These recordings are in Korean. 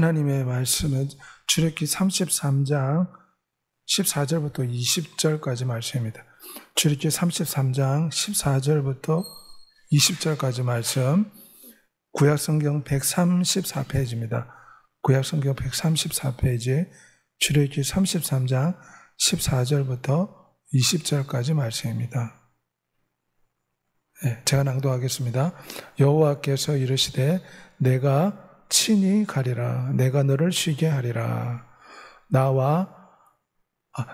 하나님의 말씀은 출애굽기 33장 14절부터 20절까지 말씀입니다. 출애굽기 33장 14절부터 20절까지 말씀, 구약성경 134페이지입니다. 구약성경 134페이지, 출애굽기 33장 14절부터 20절까지 말씀입니다. 제가 낭독하겠습니다. 여호와께서 이르시되 내가 친히 가리라. 내가 너를 쉬게 하리라.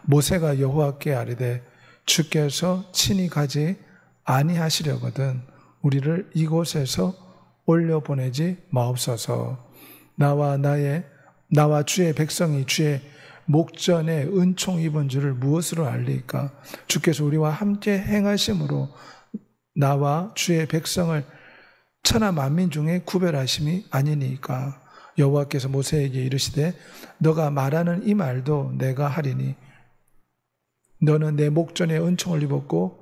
모세가 여호와께 아뢰되 주께서 친히 가지 아니하시려거든 우리를 이곳에서 올려보내지 마옵소서. 나와 주의 백성이 주의 목전에 은총 입은 줄을 무엇으로 알리까? 주께서 우리와 함께 행하심으로 나와 주의 백성을 천하 만민 중에 구별하심이 아니니까. 여호와께서 모세에게 이르시되 너가 말하는 이 말도 내가 하리니 너는 내 목전에 은총을 입었고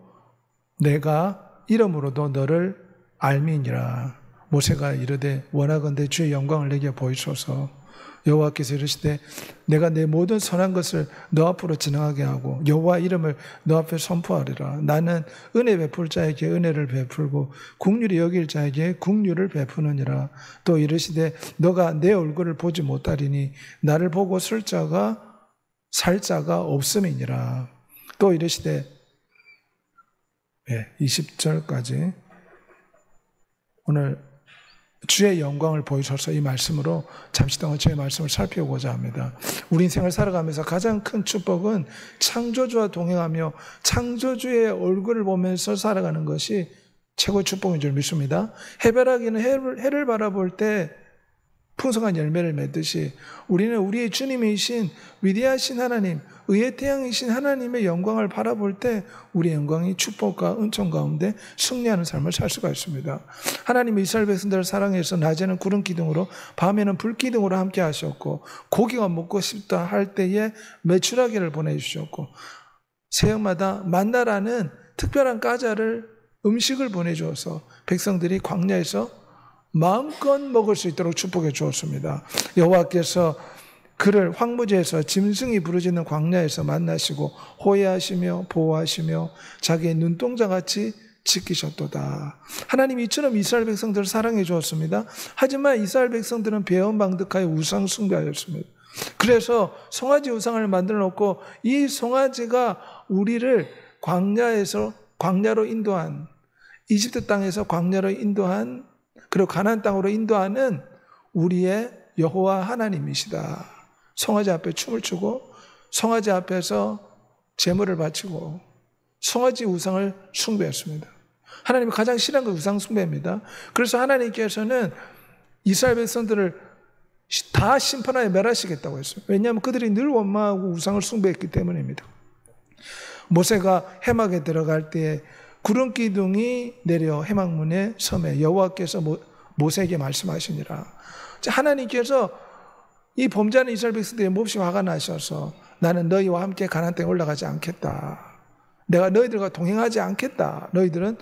내가 이름으로도 너를 알미니라. 모세가 이르되 원하건대 주의 영광을 내게 보이소서. 여호와께서 이르시되 내가 내 모든 선한 것을 너 앞으로 진행하게 하고 여호와 이름을 너 앞에 선포하리라. 나는 은혜 베풀 자에게 은혜를 베풀고 긍휼히 여길 자에게 긍휼을 베푸느니라. 또 이르시되 너가 내 얼굴을 보지 못하리니 나를 보고 살 자가 없음이니라. 또 이르시되 20절까지 오늘 주의 영광을 보이소서 이 말씀으로 잠시 동안 저의 말씀을 살펴보고자 합니다. 우리 인생을 살아가면서 가장 큰 축복은 창조주와 동행하며 창조주의 얼굴을 보면서 살아가는 것이 최고의 축복인 줄 믿습니다. 해바라기는 해를 바라볼 때 풍성한 열매를 맺듯이 우리는 우리의 주님이신 위대하신 하나님, 의의 태양이신 하나님의 영광을 바라볼 때 우리의 영광이 축복과 은총 가운데 승리하는 삶을 살 수가 있습니다. 하나님이 이스라엘 백성들을 사랑해서 낮에는 구름 기둥으로 밤에는 불 기둥으로 함께 하셨고 고기가 먹고 싶다 할 때에 메추라기를 보내주셨고 새해마다 만나라는 특별한 까자를 음식을 보내주어서 백성들이 광야에서 마음껏 먹을 수 있도록 축복해 주었습니다. 여호와께서 그를 황무지에서 짐승이 부르짖는 광야에서 만나시고 호해하시며 보호하시며 자기의 눈동자같이 지키셨도다. 하나님이 이처럼 이스라엘 백성들을 사랑해 주었습니다. 하지만 이스라엘 백성들은 배은망덕하여 우상 숭배하였습니다. 그래서 송아지 우상을 만들어 놓고 이 송아지가 우리를 광야로 인도한, 이집트 땅에서 광야로 인도한, 그리고 가나안 땅으로 인도하는 우리의 여호와 하나님이시다. 송아지 앞에 춤을 추고 송아지 앞에서 제물을 바치고 송아지 우상을 숭배했습니다. 하나님이 가장 싫어하는 건 우상 숭배입니다. 그래서 하나님께서는 이스라엘 백성들을 다 심판하여 멸하시겠다고 했어요. 왜냐하면 그들이 늘 원망하고 우상을 숭배했기 때문입니다. 모세가 해막에 들어갈 때에 구름 기둥이 내려 해막문의 섬에 여호와께서 모세에게 말씀하시니라. 하나님께서 이 범죄하는 이스라엘 백성들이 몹시 화가 나셔서 나는 너희와 함께 가나안 땅에 올라가지 않겠다. 내가 너희들과 동행하지 않겠다. 너희들은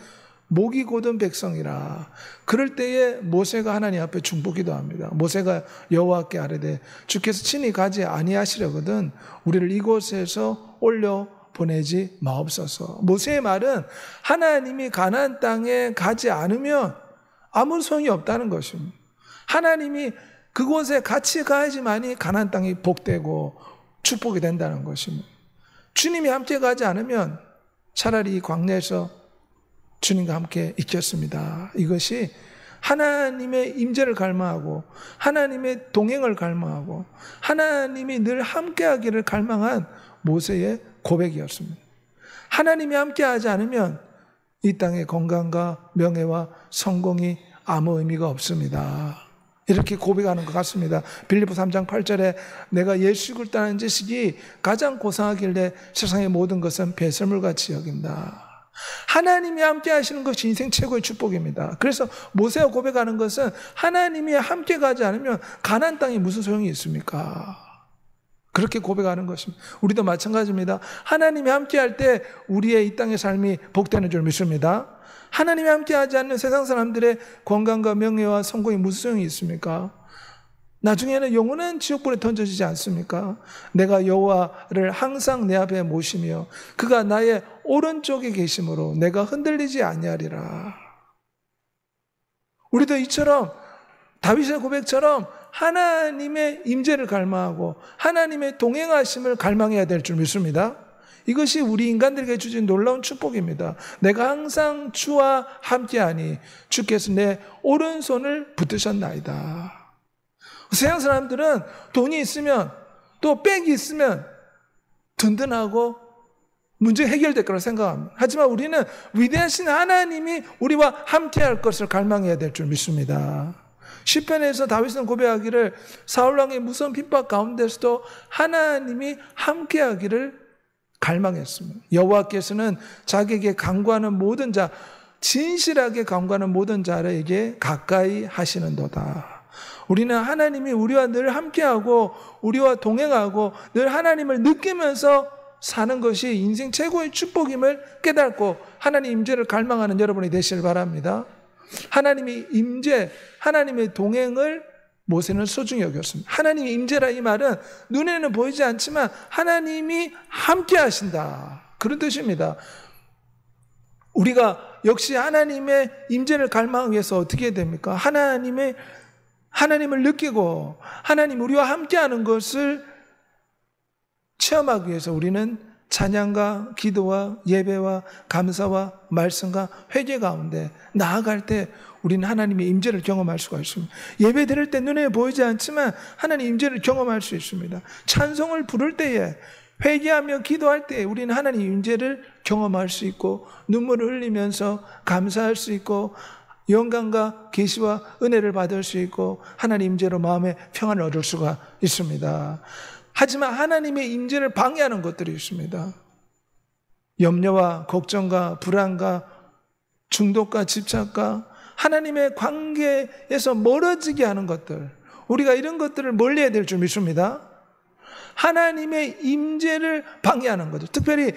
목이 곧은 백성이라. 그럴 때에 모세가 하나님 앞에 중보기도합니다. 모세가 여호와께 아뢰되 주께서 친히 가지 아니하시려거든 우리를 이곳에서 올려 보내지 마옵소서. 모세의 말은 하나님이 가나안 땅에 가지 않으면 아무 소용이 없다는 것입니다. 하나님이 그곳에 같이 가야지만이 가나안 땅이 복되고 축복이 된다는 것입니다. 주님이 함께 가지 않으면 차라리 이 광야에서 주님과 함께 있겠습니다. 이것이 하나님의 임재를 갈망하고 하나님의 동행을 갈망하고 하나님이 늘 함께하기를 갈망한 모세의 고백이었습니다. 하나님이 함께하지 않으면 이 땅의 건강과 명예와 성공이 아무 의미가 없습니다. 이렇게 고백하는 것 같습니다. 빌립보 3장 8절에 내가 예수를 따르는 지식이 가장 고상하길래 세상의 모든 것은 배설물같이 여긴다. 하나님이 함께 하시는 것이 인생 최고의 축복입니다. 그래서 모세가 고백하는 것은 하나님이 함께 가지 않으면 가나안 땅이 무슨 소용이 있습니까? 그렇게 고백하는 것입니다. 우리도 마찬가지입니다. 하나님이 함께할 때 우리의 이 땅의 삶이 복되는 줄 믿습니다. 하나님이 함께하지 않는 세상 사람들의 건강과 명예와 성공이 무슨 소용이 있습니까? 나중에는 영원한 지옥불에 던져지지 않습니까? 내가 여호와를 항상 내 앞에 모시며 그가 나의 오른쪽에 계심으로 내가 흔들리지 아니하리라. 우리도 이처럼 다윗의 고백처럼 하나님의 임재를 갈망하고 하나님의 동행하심을 갈망해야 될 줄 믿습니다. 이것이 우리 인간들에게 주신 놀라운 축복입니다. 내가 항상 주와 함께하니 주께서 내 오른손을 붙드셨나이다. 세상 사람들은 돈이 있으면 또 백이 있으면 든든하고 문제 해결될 거라고 생각합니다. 하지만 우리는 위대하신 하나님이 우리와 함께할 것을 갈망해야 될 줄 믿습니다. 시편에서 다윗은 고백하기를 사울왕의 무서운 핍박 가운데서도 하나님이 함께하기를 갈망했습니다. 여호와께서는 자기에게 간구하는 모든 자, 진실하게 간구하는 모든 자에게 가까이 하시는도다. 우리는 하나님이 우리와 늘 함께하고 우리와 동행하고 늘 하나님을 느끼면서 사는 것이 인생 최고의 축복임을 깨닫고 하나님 임재를 갈망하는 여러분이 되시길 바랍니다. 하나님의 임재, 하나님의 동행을 모세는 소중히 여겼습니다. 하나님의 임재라 이 말은 눈에는 보이지 않지만 하나님이 함께 하신다, 그런 뜻입니다. 우리가 역시 하나님의 임재를 갈망하기 위해서 어떻게 해야 됩니까? 하나님을 느끼고 하나님 우리와 함께하는 것을 체험하기 위해서 우리는 찬양과 기도와 예배와 감사와 말씀과 회개 가운데 나아갈 때 우리는 하나님의 임재를 경험할 수가 있습니다. 예배 드릴 때 눈에 보이지 않지만 하나님의 임재를 경험할 수 있습니다. 찬송을 부를 때에, 회개하며 기도할 때 우리는 하나님의 임재를 경험할 수 있고 눈물을 흘리면서 감사할 수 있고 영광과 계시와 은혜를 받을 수 있고 하나님 임재로 마음의 평안을 얻을 수가 있습니다. 하지만 하나님의 임재를 방해하는 것들이 있습니다. 염려와 걱정과 불안과 중독과 집착과 하나님의 관계에서 멀어지게 하는 것들, 우리가 이런 것들을 멀리해야 될 줄 믿습니다. 하나님의 임재를 방해하는 것들, 특별히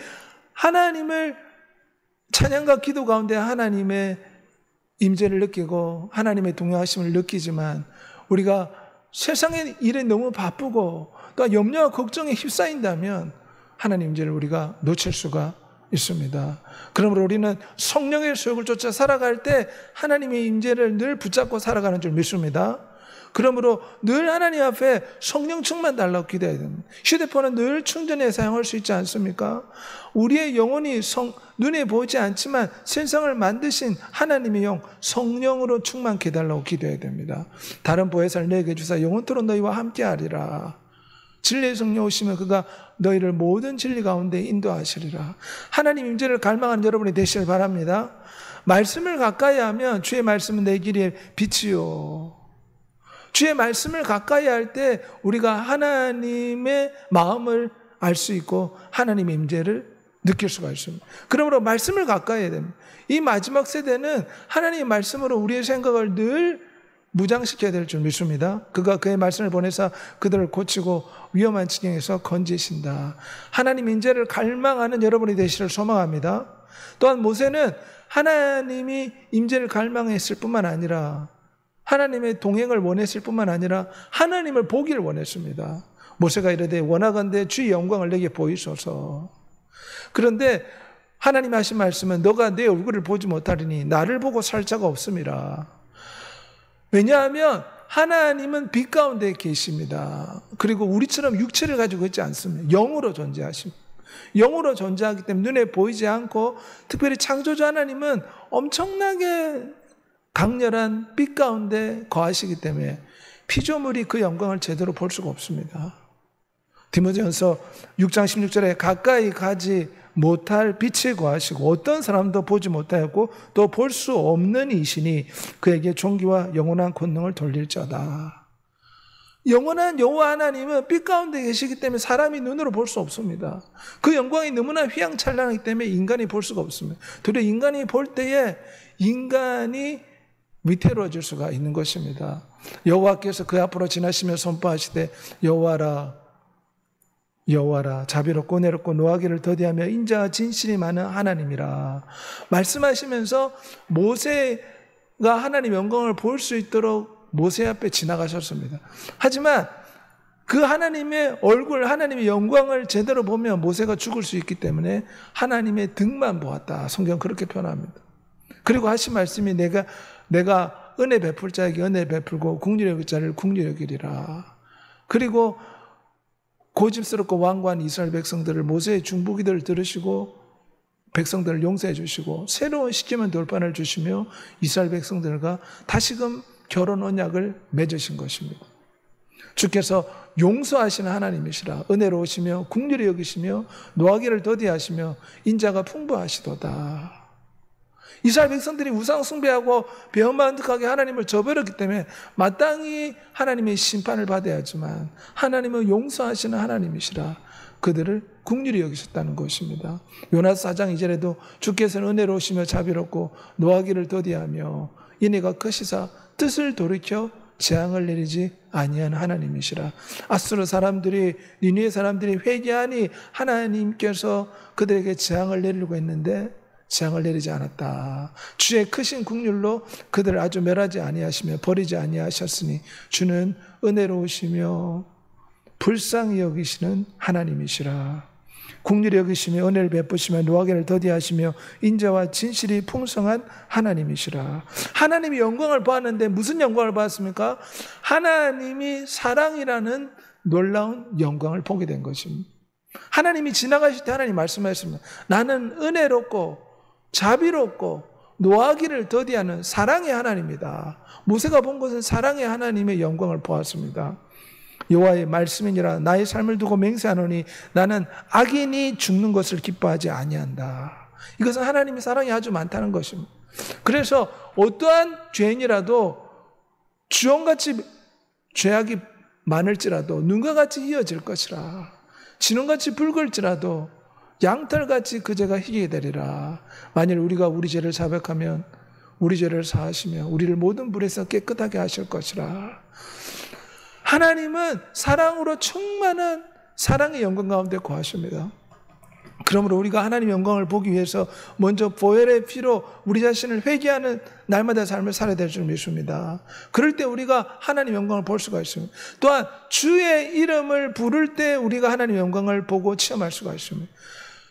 하나님을 찬양과 기도 가운데 하나님의 임재를 느끼고 하나님의 동행하심을 느끼지만 우리가 세상의 일에 너무 바쁘고 또 염려와 걱정에 휩싸인다면 하나님 임재를 우리가 놓칠 수가 있습니다. 그러므로 우리는 성령의 소욕을 쫓아 살아갈 때 하나님의 임재를 늘 붙잡고 살아가는 줄 믿습니다. 그러므로 늘 하나님 앞에 성령 충만 달라고 기도해야 됩니다. 휴대폰은 늘 충전해 사용할 수 있지 않습니까? 우리의 영혼이 눈에 보이지 않지만 세상을 만드신 하나님의 영, 성령으로 충만케 해달라고 기도해야 됩니다. 다른 보혜사를 내게 주사 영원토록 너희와 함께하리라. 진리의 성령 오시면 그가 너희를 모든 진리 가운데 인도하시리라. 하나님 임재를 갈망하는 여러분이 되시길 바랍니다. 말씀을 가까이 하면 주의 말씀은 내 길의 빛이요. 주의 말씀을 가까이 할 때 우리가 하나님의 마음을 알 수 있고 하나님의 임재를 느낄 수가 있습니다. 그러므로 말씀을 가까이 해야 됩니다. 이 마지막 세대는 하나님의 말씀으로 우리의 생각을 늘 무장시켜야 될 줄 믿습니다. 그가 그의 말씀을 보내사 그들을 고치고 위험한 지경에서 건지신다. 하나님 임재를 갈망하는 여러분이 되시를 소망합니다. 또한 모세는 하나님이 임재를 갈망했을 뿐만 아니라 하나님의 동행을 원했을 뿐만 아니라 하나님을 보기를 원했습니다. 모세가 이르되 원하건대 주의 영광을 내게 보이소서. 그런데 하나님 하신 말씀은 너가 내 얼굴을 보지 못하리니 나를 보고 살 자가 없음이라. 왜냐하면 하나님은 빛 가운데 계십니다. 그리고 우리처럼 육체를 가지고 있지 않습니다. 영으로 존재하십니다. 영으로 존재하기 때문에 눈에 보이지 않고, 특별히 창조주 하나님은 엄청나게 강렬한 빛 가운데 거하시기 때문에 피조물이 그 영광을 제대로 볼 수가 없습니다. 디모데전서 6장 16절에 가까이 가지 못할 빛에 거하시고 어떤 사람도 보지 못하였고 또 볼 수 없는 이시니 그에게 존귀와 영원한 권능을 돌릴지어다. 영원한 여호와 하나님은 빛 가운데 계시기 때문에 사람이 눈으로 볼 수 없습니다. 그 영광이 너무나 휘황찬란하기 때문에 인간이 볼 수가 없습니다. 도리어 인간이 볼 때에 인간이 위태로워질 수가 있는 것입니다. 여호와께서 그 앞으로 지나시며 선포하시되 여호와라 여호와라 자비롭고 은혜롭고 노하기를 더디하며 인자와 진실이 많은 하나님이라 말씀하시면서 모세가 하나님의 영광을 볼 수 있도록 모세 앞에 지나가셨습니다. 하지만 그 하나님의 얼굴, 하나님의 영광을 제대로 보면 모세가 죽을 수 있기 때문에 하나님의 등만 보았다. 성경 그렇게 표현합니다. 그리고 하신 말씀이 내가 은혜 베풀 자에게 은혜 베풀고 국률 여길 자를 국률 여기리라. 그리고 고집스럽고 완고한 이스라엘 백성들을 모세의 중보기도를 들으시고 백성들을 용서해 주시고 새로운 시키면 돌판을 주시며 이스라엘 백성들과 다시금 결혼 언약을 맺으신 것입니다. 주께서 용서하시는 하나님이시라. 은혜로우시며 긍휼히 여기시며 노하기를 더디하시며 인자가 풍부하시도다. 이스라엘 백성들이 우상 숭배하고 배은망덕하게 하나님을 저버렸기 때문에 마땅히 하나님의 심판을 받아야 하지만 하나님은 용서하시는 하나님이시라. 그들을 긍휼히 여기셨다는 것입니다. 요나서 4장 2절에도 주께서는 은혜로우시며 자비롭고 노하기를 더디하며 이내가 크시사 뜻을 돌이켜 재앙을 내리지 아니한 하나님이시라. 아수르 사람들이 니느웨 사람들이 회개하니 하나님께서 그들에게 재앙을 내리려고 했는데 재앙을 내리지 않았다. 주의 크신 긍휼로 그들을 아주 멸하지 아니하시며 버리지 아니하셨으니 주는 은혜로우시며 불쌍히 여기시는 하나님이시라. 긍휼히 여기시며 은혜를 베푸시며 노하기를 더디하시며 인자와 진실이 풍성한 하나님이시라. 하나님이 영광을 보았는데 무슨 영광을 보았습니까? 하나님이 사랑이라는 놀라운 영광을 보게 된 것입니다. 하나님이 지나가실 때 하나님 말씀하셨습니다. 나는 은혜롭고 자비롭고 노하기를 더디하는 사랑의 하나님이다. 모세가 본 것은 사랑의 하나님의 영광을 보았습니다. 여호와의 말씀이니라 나의 삶을 두고 맹세하노니 나는 악인이 죽는 것을 기뻐하지 아니한다. 이것은 하나님의 사랑이 아주 많다는 것입니다. 그래서 어떠한 죄인이라도 주홍같이 죄악이 많을지라도 눈과 같이 희어질 것이라. 진홍같이 붉을지라도 양털같이 그 죄가 희게 되리라. 만일 우리가 우리 죄를 자백하면 우리 죄를 사하시며 우리를 모든 불에서 깨끗하게 하실 것이라. 하나님은 사랑으로 충만한 사랑의 영광 가운데 거하십니다. 그러므로 우리가 하나님의 영광을 보기 위해서 먼저 보혈의 피로 우리 자신을 회개하는 날마다 삶을 살아야 될 줄 믿습니다. 그럴 때 우리가 하나님의 영광을 볼 수가 있습니다. 또한 주의 이름을 부를 때 우리가 하나님의 영광을 보고 체험할 수가 있습니다.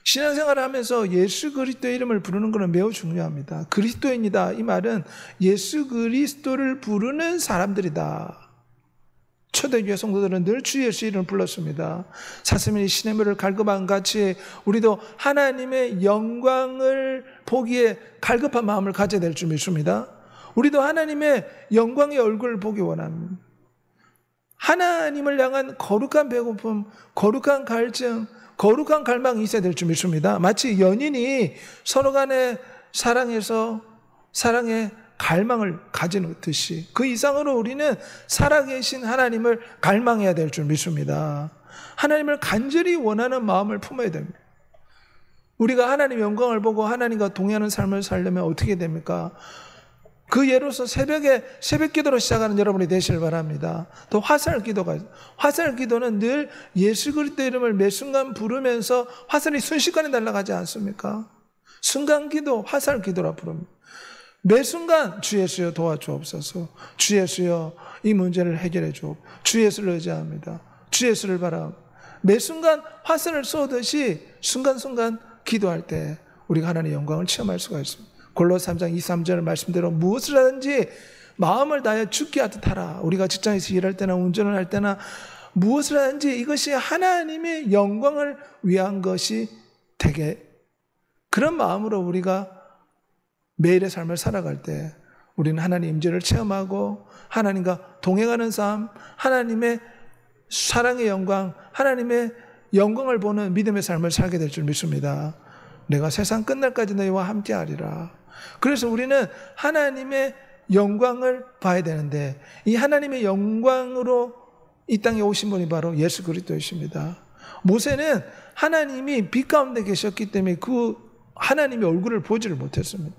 신앙생활을 하면서 예수 그리스도의 이름을 부르는 것은 매우 중요합니다. 그리스도인이다. 이 말은 예수 그리스도를 부르는 사람들이다. 초대교회 성도들은 늘 주 예수 이름을 불렀습니다. 사슴이 시냇물을 갈급한 같이 우리도 하나님의 영광을 보기에 갈급한 마음을 가져야 될 줄 믿습니다. 우리도 하나님의 영광의 얼굴을 보기 원합니다. 하나님을 향한 거룩한 배고픔, 거룩한 갈증, 거룩한 갈망이 있어야 될 줄 믿습니다. 마치 연인이 서로 간에 사랑해서 사랑의 갈망을 가지듯이 그 이상으로 우리는 살아계신 하나님을 갈망해야 될 줄 믿습니다. 하나님을 간절히 원하는 마음을 품어야 됩니다. 우리가 하나님의 영광을 보고 하나님과 동의하는 삶을 살려면 어떻게 됩니까? 그 예로서 새벽에 새벽 기도로 시작하는 여러분이 되시길 바랍니다. 또 화살 기도는 늘 예수 그리스도 이름을 매 순간 부르면서 화살이 순식간에 날아가지 않습니까? 순간 기도, 화살 기도라 부릅니다. 매 순간 주 예수여 도와주옵소서. 주 예수여 이 문제를 해결해 주옵소서. 주 예수를 의지합니다. 주 예수를 바랍니다. 매 순간 화살을 쏘듯이 순간순간 기도할 때 우리가 하나님의 영광을 체험할 수가 있습니다. 골로새 3장 2, 3절 말씀대로 무엇을 하든지 마음을 다해 주께 하듯 하라. 우리가 직장에서 일할 때나 운전을 할 때나 무엇을 하든지 이것이 하나님의 영광을 위한 것이 되게 그런 마음으로 우리가 매일의 삶을 살아갈 때 우리는 하나님의 임재를 체험하고 하나님과 동행하는 삶, 하나님의 사랑의 영광, 하나님의 영광을 보는 믿음의 삶을 살게 될 줄 믿습니다. 내가 세상 끝날까지 너희와 함께하리라. 그래서 우리는 하나님의 영광을 봐야 되는데 이 하나님의 영광으로 이 땅에 오신 분이 바로 예수 그리스도이십니다. 모세는 하나님이 빛 가운데 계셨기 때문에 그 하나님의 얼굴을 보지를 못했습니다.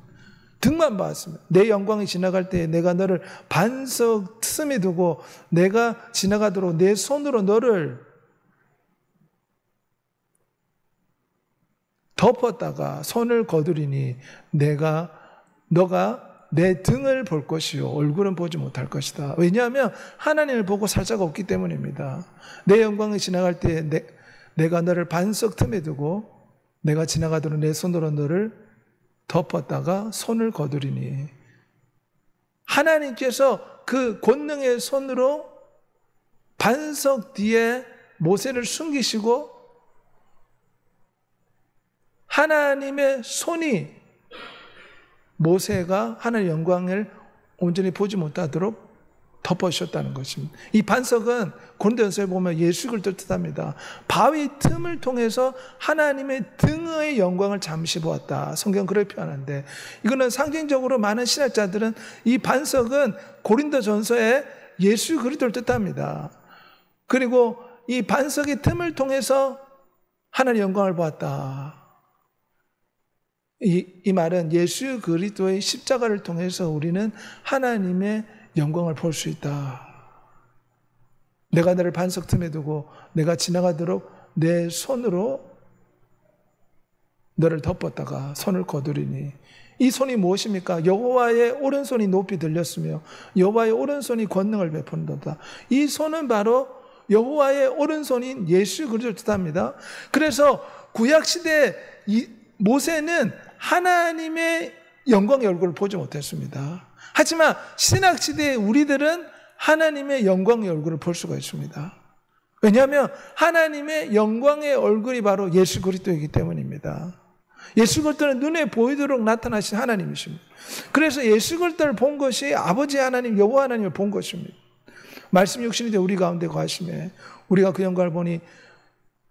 등만 봤습니다. 내 영광이 지나갈 때 내가 너를 반석 틈에 두고 내가 지나가도록 내 손으로 너를 덮었다가 손을 거두리니 너가 내 등을 볼 것이요 얼굴은 보지 못할 것이다. 왜냐하면 하나님을 보고 살 자가 없기 때문입니다. 내 영광이 지나갈 때 내가 너를 반석 틈에 두고 내가 지나가도록 내 손으로 너를 덮었다가 손을 거두리니. 하나님께서 그 권능의 손으로 반석 뒤에 모세를 숨기시고 하나님의 손이 모세가 하나님의 영광을 온전히 보지 못하도록 덮어주셨다는 것입니다. 이 반석은 고린도전서에 보면 예수 그리스도를 뜻합니다. 바위 틈을 통해서 하나님의 등의 영광을 잠시 보았다. 성경 그렇게 표현하는데 이거는 상징적으로 많은 신학자들은 이 반석은 고린도전서에 예수 그리스도를 뜻합니다. 그리고 이 반석의 틈을 통해서 하나님의 영광을 보았다. 이 말은 예수 그리스도의 십자가를 통해서 우리는 하나님의 영광을 볼 수 있다. 내가 너를 반석 틈에 두고 내가 지나가도록 내 손으로 너를 덮었다가 손을 거두리니. 이 손이 무엇입니까? 여호와의 오른손이 높이 들렸으며 여호와의 오른손이 권능을 베푼다. 이 손은 바로 여호와의 오른손인 예수 그리스도를 뜻합니다. 그래서 구약시대 모세는 하나님의 영광의 얼굴을 보지 못했습니다. 하지만 신약시대의 우리들은 하나님의 영광의 얼굴을 볼 수가 있습니다. 왜냐하면 하나님의 영광의 얼굴이 바로 예수 그리스도이기 때문입니다. 예수 그리스도는 눈에 보이도록 나타나신 하나님이십니다. 그래서 예수 그리스도를 본 것이 아버지 하나님 여호와 하나님을 본 것입니다. 말씀 육신이 되어 우리 가운데 거하시매 우리가 그 영광을 보니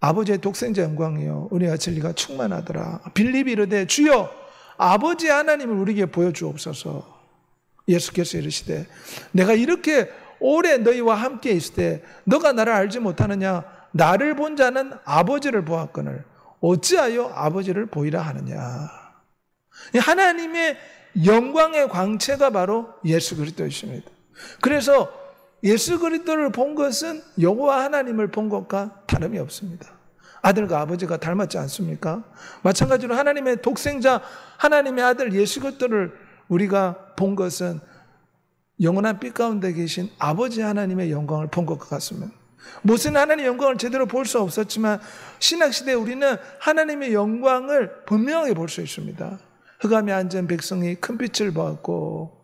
아버지의 독생자 영광이요 은혜와 진리가 충만하더라. 빌립이 이르되 주여 아버지 하나님을 우리에게 보여주옵소서. 예수께서 이르시되 내가 이렇게 오래 너희와 함께 있을 때 너가 나를 알지 못하느냐? 나를 본 자는 아버지를 보았거늘 어찌하여 아버지를 보이라 하느냐? 하나님의 영광의 광채가 바로 예수 그리스도이십니다. 그래서 예수 그리스도를 본 것은 여호와 하나님을 본 것과 다름이 없습니다. 아들과 아버지가 닮았지 않습니까? 마찬가지로 하나님의 독생자 하나님의 아들 예수 그리스도를 우리가 본 것은 영원한 빛 가운데 계신 아버지 하나님의 영광을 본 것과 같습니다. 모세는 하나님의 영광을 제대로 볼 수 없었지만 신약시대에 우리는 하나님의 영광을 분명하게 볼 수 있습니다. 흑암에 앉은 백성이 큰 빛을 보았고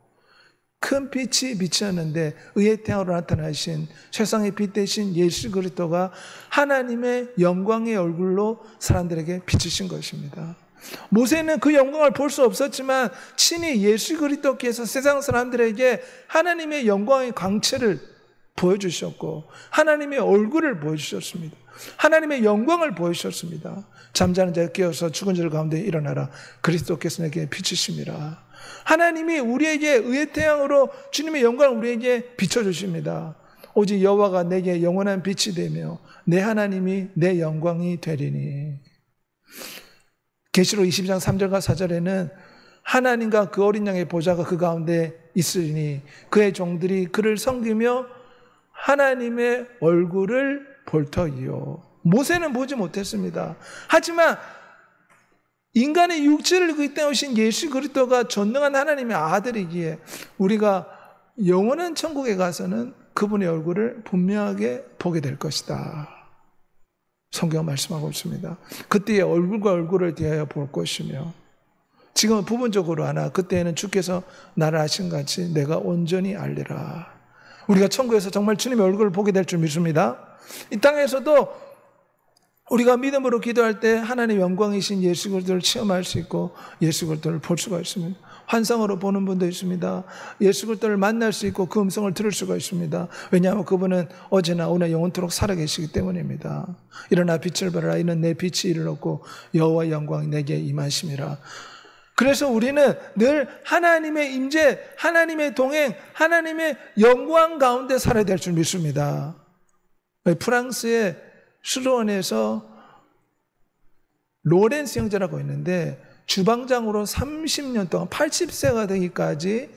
큰 빛이 비쳤는데 의의 태양으로 나타나신 세상의 빛 대신 예수 그리스도가 하나님의 영광의 얼굴로 사람들에게 비추신 것입니다. 모세는 그 영광을 볼 수 없었지만 친히 예수 그리스도께서 세상 사람들에게 하나님의 영광의 광채를 보여주셨고 하나님의 얼굴을 보여주셨습니다. 하나님의 영광을 보여주셨습니다. 잠자는 자를 깨어서 죽은 자들 가운데 일어나라. 그리스도께서 내게 비추심이라. 하나님이 우리에게 의의 태양으로 주님의 영광을 우리에게 비춰주십니다. 오직 여호와가 내게 영원한 빛이 되며 내 하나님이 내 영광이 되리니. 계시록 22장 3절과 4절에는 하나님과 그 어린 양의 보좌가 그 가운데 있으리니 그의 종들이 그를 섬기며 하나님의 얼굴을 볼 터이요. 모세는 보지 못했습니다. 하지만 인간의 육체를 그 땅에 오신 예수 그리스도가 전능한 하나님의 아들이기에 우리가 영원한 천국에 가서는 그분의 얼굴을 분명하게 보게 될 것이다. 성경 말씀하고 있습니다. 그때의 얼굴과 얼굴을 대하여 볼 것이며 지금은 부분적으로 하나 그때에는 주께서 나를 아신 같이 내가 온전히 알리라. 우리가 천국에서 정말 주님의 얼굴을 보게 될 줄 믿습니다. 이 땅에서도 우리가 믿음으로 기도할 때 하나님의 영광이신 예수 그리스도를 체험할 수 있고 예수 그리스도를 볼 수가 있습니다. 환상으로 보는 분도 있습니다. 예수 그리스도를 만날 수 있고 그 음성을 들을 수가 있습니다. 왜냐하면 그분은 어제나 오늘 영원토록 살아계시기 때문입니다. 일어나 빛을 발하라. 이는 내 빛이 이르렀고 여호와의 영광이 내게 임하심이라. 그래서 우리는 늘 하나님의 임재, 하나님의 동행, 하나님의 영광 가운데 살아야 될 줄 믿습니다. 프랑스의 수도원에서 로렌스 형제라고 있는데 주방장으로 30년 동안 80세가 되기까지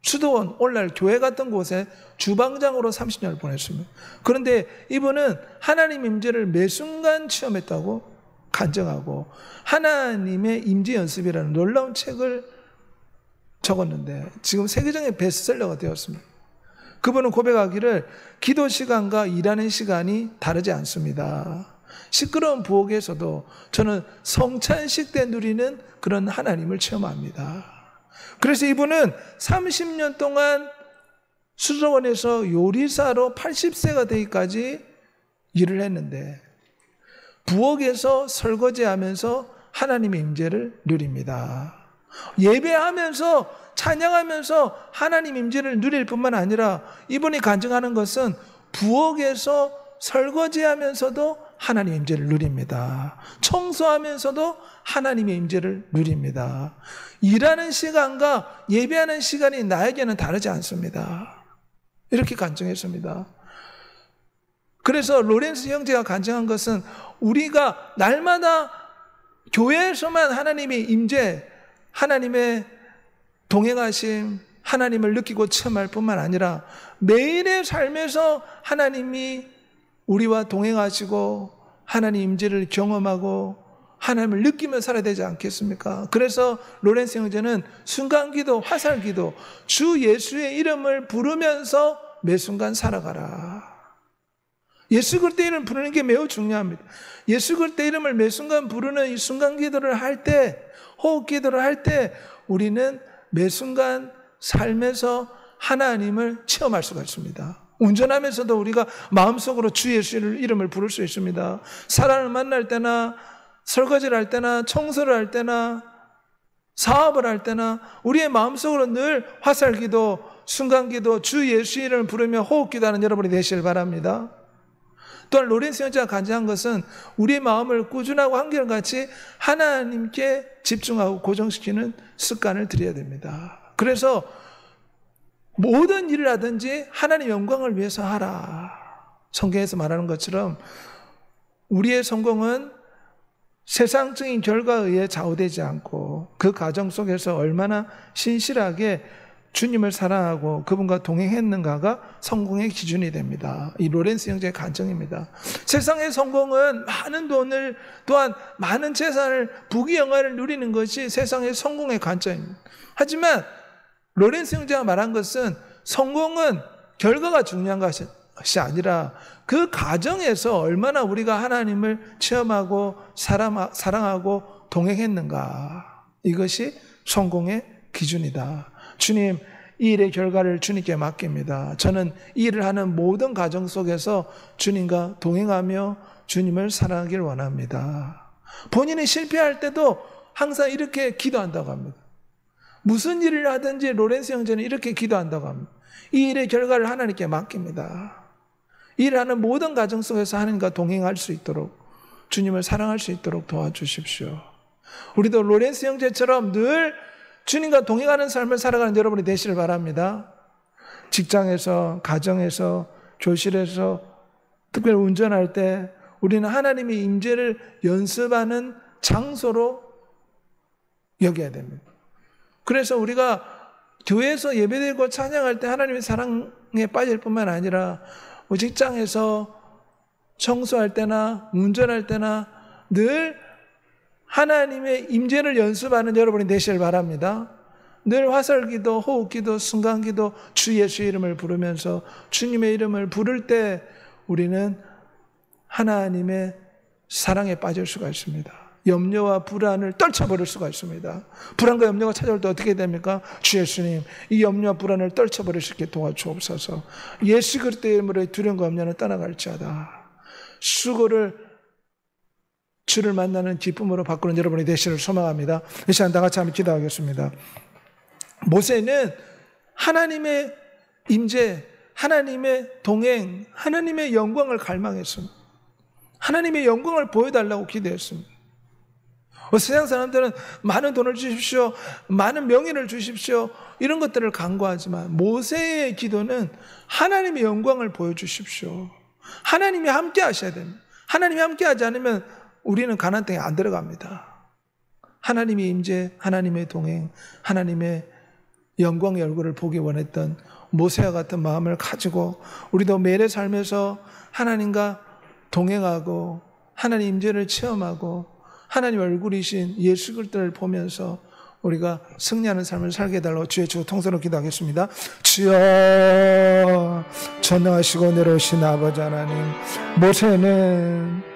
수도원, 오늘날 교회 같은 곳에 주방장으로 30년을 보냈습니다. 그런데 이분은 하나님 임재를 매 순간 체험했다고 간증하고 하나님의 임재 연습이라는 놀라운 책을 적었는데 지금 세계적인 베스트셀러가 되었습니다. 그분은 고백하기를 기도 시간과 일하는 시간이 다르지 않습니다. 시끄러운 부엌에서도 저는 성찬식 때 누리는 그런 하나님을 체험합니다. 그래서 이분은 30년 동안 수도원에서 요리사로 80세가 되기까지 일을 했는데 부엌에서 설거지하면서 하나님의 임재를 누립니다. 예배하면서 찬양하면서 하나님 임재를 누릴 뿐만 아니라 이분이 간증하는 것은 부엌에서 설거지하면서도 하나님 임재를 누립니다. 청소하면서도 하나님의 임재를 누립니다. 일하는 시간과 예배하는 시간이 나에게는 다르지 않습니다. 이렇게 간증했습니다. 그래서 로렌스 형제가 간증한 것은 우리가 날마다 교회에서만 하나님의 임재, 하나님의 동행하심, 하나님을 느끼고 체험할 뿐만 아니라 매일의 삶에서 하나님이 우리와 동행하시고 하나님 임재를 경험하고 하나님을 느끼며 살아야 되지 않겠습니까? 그래서 로렌스 형제는 순간기도, 화살기도, 주 예수의 이름을 부르면서 매 순간 살아가라. 예수 그리스도의 이름을 부르는 게 매우 중요합니다. 예수 그리스도의 이름을 매 순간 부르는 이 순간기도를 할 때, 호흡기도를 할 때 우리는 매 순간 삶에서 하나님을 체험할 수가 있습니다. 운전하면서도 우리가 마음속으로 주 예수의 이름을 부를 수 있습니다. 사람을 만날 때나 설거지를 할 때나 청소를 할 때나 사업을 할 때나 우리의 마음속으로 늘 화살기도, 순간기도, 주 예수의 이름을 부르며 호흡기도하는 여러분이 되시길 바랍니다. 또한 로렌스 형제가 간증한 것은 우리의 마음을 꾸준하고 한결같이 하나님께 집중하고 고정시키는 습관을 들여야 됩니다. 그래서 모든 일을 하든지 하나님 영광을 위해서 하라. 성경에서 말하는 것처럼 우리의 성공은 세상적인 결과에 의해 좌우되지 않고 그 과정 속에서 얼마나 신실하게 주님을 사랑하고 그분과 동행했는가가 성공의 기준이 됩니다. 이 로렌스 형제의 간증입니다. 세상의 성공은 많은 돈을 또한 많은 재산을 부귀영화를 누리는 것이 세상의 성공의 관점입니다. 하지만 로렌스 형제가 말한 것은 성공은 결과가 중요한 것이 아니라 그 과정에서 얼마나 우리가 하나님을 체험하고 사랑하고 동행했는가, 이것이 성공의 기준이다. 주님, 이 일의 결과를 주님께 맡깁니다. 저는 이 일을 하는 모든 과정 속에서 주님과 동행하며 주님을 사랑하길 원합니다. 본인이 실패할 때도 항상 이렇게 기도한다고 합니다. 무슨 일을 하든지 로렌스 형제는 이렇게 기도한다고 합니다. 이 일의 결과를 하나님께 맡깁니다. 이 일을 하는 모든 과정 속에서 하나님과 동행할 수 있도록, 주님을 사랑할 수 있도록 도와주십시오. 우리도 로렌스 형제처럼 늘 주님과 동행하는 삶을 살아가는 여러분이 되시길 바랍니다. 직장에서, 가정에서, 교실에서, 특별히 운전할 때 우리는 하나님의 임재를 연습하는 장소로 여겨야 됩니다. 그래서 우리가 교회에서 예배드리고 찬양할 때 하나님의 사랑에 빠질 뿐만 아니라 직장에서 청소할 때나 운전할 때나 늘 하나님의 임재를 연습하는 여러분이 되시길 바랍니다. 늘 화살기도, 호흡기도, 순간기도, 주 예수의 이름을 부르면서 주님의 이름을 부를 때 우리는 하나님의 사랑에 빠질 수가 있습니다. 염려와 불안을 떨쳐버릴 수가 있습니다. 불안과 염려가 찾아올 때 어떻게 됩니까? 주 예수님, 이 염려와 불안을 떨쳐버릴 수 있게 도와주옵소서. 예수 그리스도의 이름으로 두려움과 염려는 떠나갈지어다. 수고를 주를 만나는 기쁨으로 바꾸는 여러분이 되시기를 소망합니다. 이 시간 다 같이 한번 기도하겠습니다. 모세는 하나님의 임재, 하나님의 동행, 하나님의 영광을 갈망했습니다. 하나님의 영광을 보여달라고 기도했습니다. 세상 사람들은 많은 돈을 주십시오, 많은 명예를 주십시오, 이런 것들을 간구하지만 모세의 기도는 하나님의 영광을 보여주십시오. 하나님이 함께 하셔야 됩니다. 하나님이 함께 하지 않으면 우리는 가나안 땅에 안 들어갑니다. 하나님의 임재, 하나님의 동행, 하나님의 영광의 얼굴을 보기 원했던 모세와 같은 마음을 가지고 우리도 매일의 삶에서 하나님과 동행하고 하나님 임재를 체험하고 하나님 얼굴이신 예수 그리스도를 보면서 우리가 승리하는 삶을 살게 해달라고 주의 주 통성으로 기도하겠습니다. 주여, 전능하시고 내려오신 아버지 하나님, 모세는